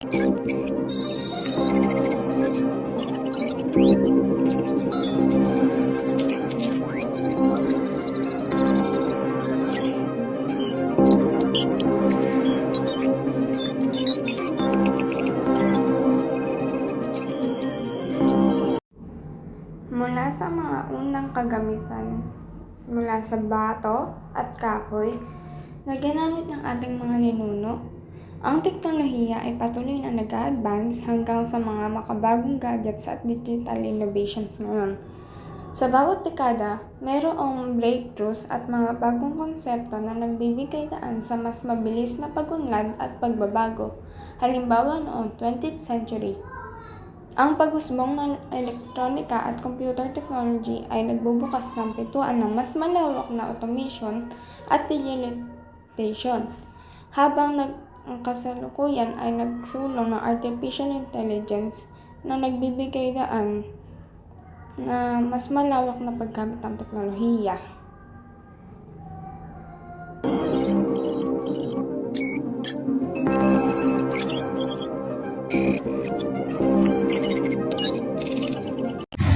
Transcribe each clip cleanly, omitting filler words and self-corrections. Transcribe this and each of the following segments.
Mula sa mga unang kagamitan, mula sa bato at kahoy na ginamit ng ating mga ninuno, ang teknolohiya ay patuloy na nag-a-advance hanggang sa mga makabagong gadgets at digital innovations ngayon. Sa bawat dekada, mayroong breakthroughs at mga bagong konsepto na nagbibigay daan sa mas mabilis na pag-unlad at pagbabago. Halimbawa noong 20th century, ang pag-usbong ng elektronika at computer technology ay nagbubukas ng pintuan ng mas malawak na automation at digitalization, habang ang kasalukuyan ay nagsulong ng artificial intelligence na nagbibigay daan na mas malawak na paggamit ng teknolohiya.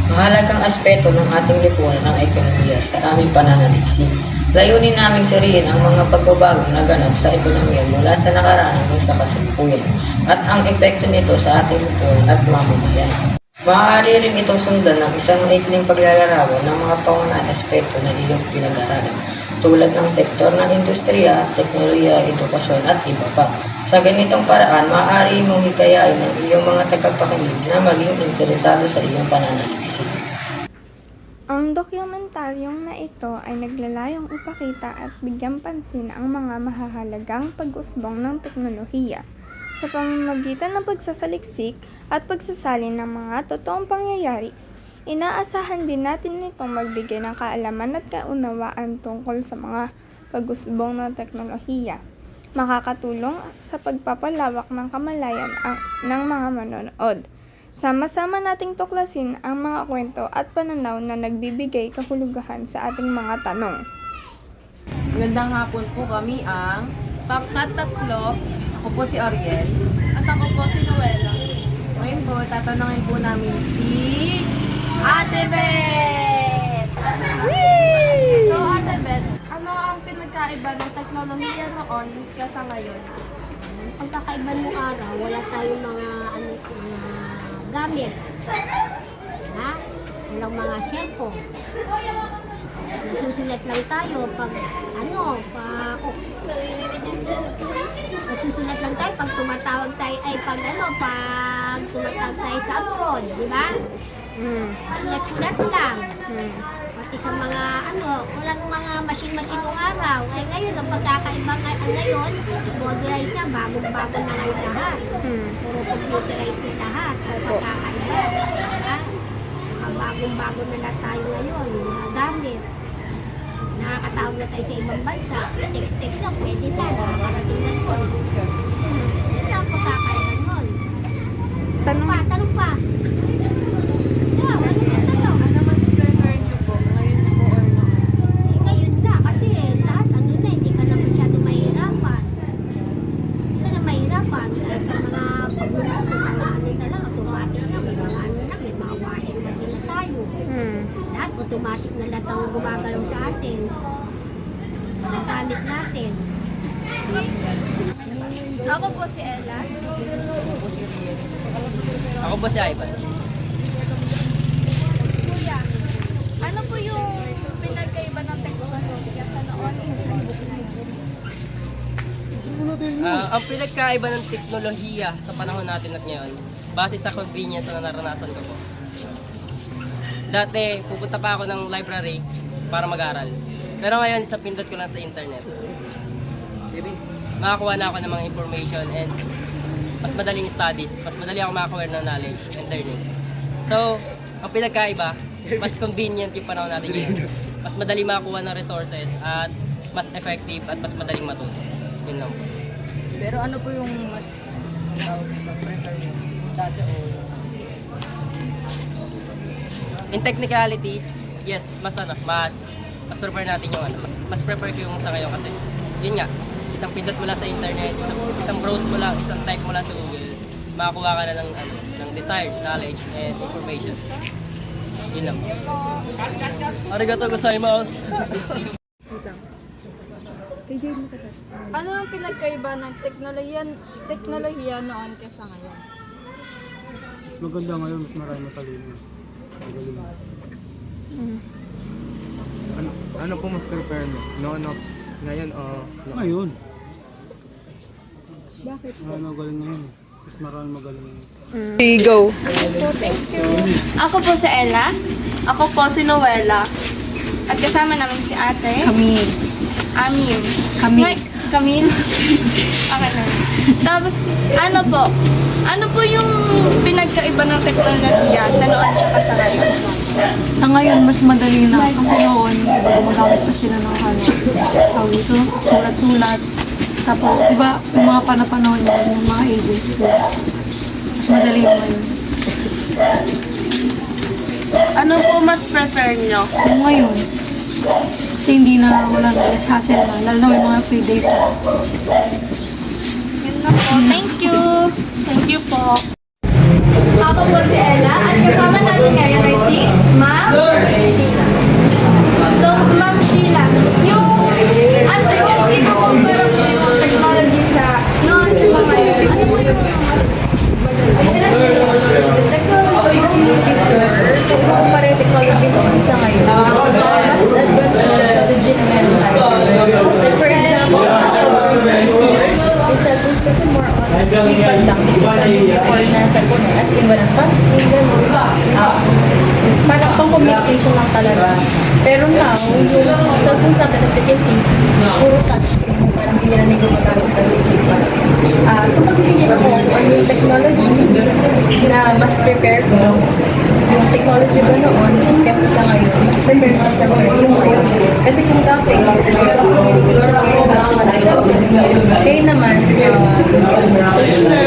Mahalagang aspeto ng ating lipunan ang ekonomiya sa aming pananaliksik. Layunin naming suriin ang mga pagbabagong naganap sa ekonomiya mula sa nakaraan hanggang sa kasalukuyan at ang epekto nito sa ating lipunan at mamamayan. Maaari rin itong sundan ng isang maikling paglalarawan ng mga pangunahing aspeto na iyong pinag-aralan, tulad ng sektor ng industriya, teknolohiya, edukasyon at iba pa. Sa ganitong paraan, maaari mong hikayain ang iyong mga tagapakinig na maging interesado sa iyong pananaliksik. Ang dokumentaryong na ito ay naglalayong ipakita at bigyang pansin ang mga mahahalagang pag-usbong ng teknolohiya sa pamamagitan ng pagsasaliksik at pagsasalin ng mga totoong pangyayari. Inaasahan din natin nitong magbigay ng kaalaman at kaunawaan tungkol sa mga pag-usbong ng teknolohiya, makakatulong sa pagpapalawak ng kamalayan ng mga manonood. Sama-sama nating tuklasin ang mga kwento at pananaw na nagbibigay kahulugan sa ating mga tanong. Magandang hapon po, kami ang Tatlo. ako po si Ariel. At ako po si Noela. Ngayon po, tatanungin po namin si Ate Beth! So, Ate Beth, ano ang pinagkaiba ng teknolohiya noon kaysa ngayon? Ang kakaiba nung araw, wala tayong mga gamit. Ha? Walang mga cellphone. Nagsusulat lang tayo pag nagsusulat lang tayo pag tumatawag tayo pag tumatawag tayo sa abroad, di ba? Sulat-sulat lang. Pati sa mga walang mga machine-machine nung araw. Ngayon, ang pagkakaiba ngayon, modernized na, bagong-bago na ngayon lahat. Puro computerized na lahat. Ang pagkakaiba. Diba? Bagong-bago na lahat tayo ngayon. Mga gamit. Nakakatawag na tayo sa ibang bansa. Text-text lang, pwede na. Nakakarating na po. Ito ang pagkakaiba nun. Tanong pa. ano mas prefer niyo po? Ngayon po or noon? Ngayon na, kasi lahat hindi ka na masyado mahirapan. Hindi ka na mahirapan. Kahit sa mga pagluluto, mga na lang, automatic na, may mga washing machine na tayo. Lahat automatic na lahat ang gumagalaw sa atin. Ang gamit natin. Ako po si Ella. Ako po si Ivan. Kuya, ano po yung pinagkaiba ng teknolohiya sa noon? Ang pinagkaiba ng teknolohiya sa panahon natin at ngayon, base sa convenience na naranasan ko po. Dati, pupunta pa ako ng library para mag-aral. Pero ngayon, sa pindot ko lang sa internet. Makakuha na ako ng mga information and mas madaling studies, mas madali ako makakuha ng knowledge and learning. So, ang pinagkaiba, mas convenient yung panahon natin ngayon. Mas madali makakuha ng resources at mas effective at mas madaling matuto. Yun lang po. Pero ano po yung mas prefer niyo? Dati o In technicalities, yes, mas prefer natin yung mas prefer ko yung sa ngayon kasi yun nga, isang pindot mo lang sa internet, isang browse mo lang, isang type mo lang sa Google, makakuha ka na ng desired knowledge and information. Yun lang. Arigatou gozaimasu. Ano ang pinagkaiba ng teknolohiya noon kaysa ngayon? Mas maganda ngayon, mas marami matalino. Magaling. Ano po mas prepare mo? Ngayon o Ngayon. Bakit? Marami magaling ngayon. Mas marami magaling ngayon. Ako po si Ella. Ako po si Noela. At kasama namin si ate. Camille. Amin. Camille. Okay na. Tapos, ano po yung pinagkaiba ng teknolohiya sa noon tsaka sa ngayon? Sa ngayon, mas madali na kasi noon, gumagamit pa sila ng tawag ito, sulat-sulat. Tapos, di ba, yung mga panahon yun, yung mga ages, mas madali ngayon. Ano po mas prefer nyo? Yung ngayon, kasi hindi na, wala na, less hassle na, lalo na may mga free data. Yun na po. Thank you. Thank you po. Ako po si Ella at kasama natin ngayon ay si Ma'am Sheila. So, Ma'am Sheila, yung ikukumpara po yung technology sa noon at ngayon, ano po yung mas madali? Yung technology ikukumpara yung technology noon sa ngayon. Mas advanced yung technology na meron tayo. Like for example, yung cellphones kasi more on keypad lang. Keypad yung before na cellphone eh. As in, walang touchscreen, gano'n. Parang pang communication lang talaga. Pero now, yung cellphone natin, as you can see, puro touchscreen. Parang hindi namin gumagamit ng keypad. Kapag hindi ako ano yung technology na mas prepare ko, yung technology ba noon kasi sa ngayon, mas prepare ko syempre yung ngayon. Kasi kung dati, it's of communication ang ginagamit ko ng cellphone. Kaya naman, search na,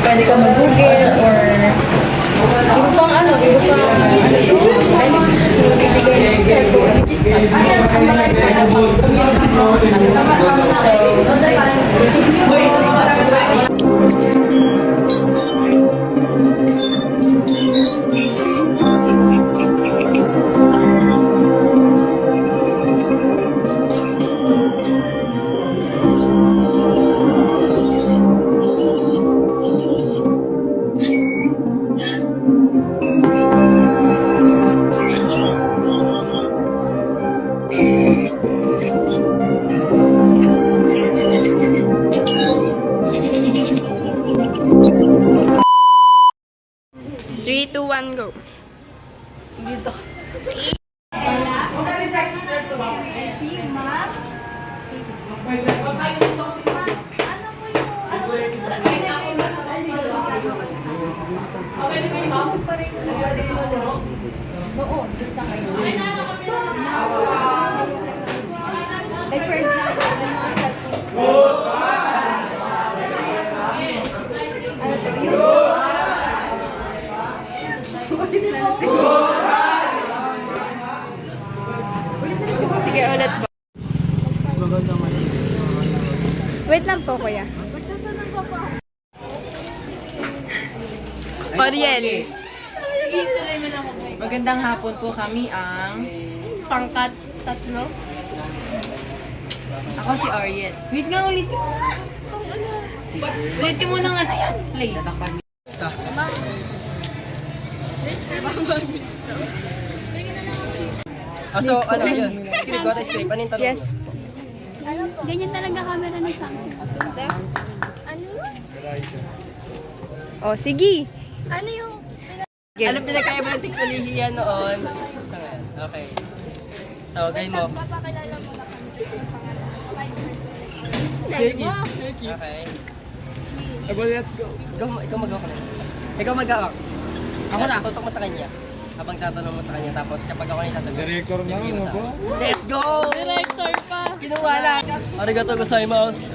pwede ka mag-google or iba pang bibigay ng cellphone, which is touchscreen. Ang dami na pang communication. So, thank you. Three, two, one, go. Dito. Like for example, yung mga cellphones na sige, ulit po. Mas maganda ngayon. Wait lang po, kuya. Oriel. Magandang hapon po, kami ang Pangkat tatlo. ako si Ariel. Wait nga ulit. Ulitin mo na nga yan. Play. So, ano yun? Script, what is script? Ano yung tanong? Yes. Ganyan talaga camera ng Samsung. O, sige. Alam pinagkaiba ng teknolohiya noon sa ngayon. Okay. So, gawin mo. Papakilala mo na kami kasi yung pangalan. Okay. let's go. Ikaw magawa ka na. Ikaw magawa. Ako na. Tutok mo sa kanya. Habang tatanong mo sa kanya. Tapos kapag ako na sasagot. Director na bibigyan mo sa ako. akin. Let's go! Director pa. Kinuha na. Arigatou gozaimasu.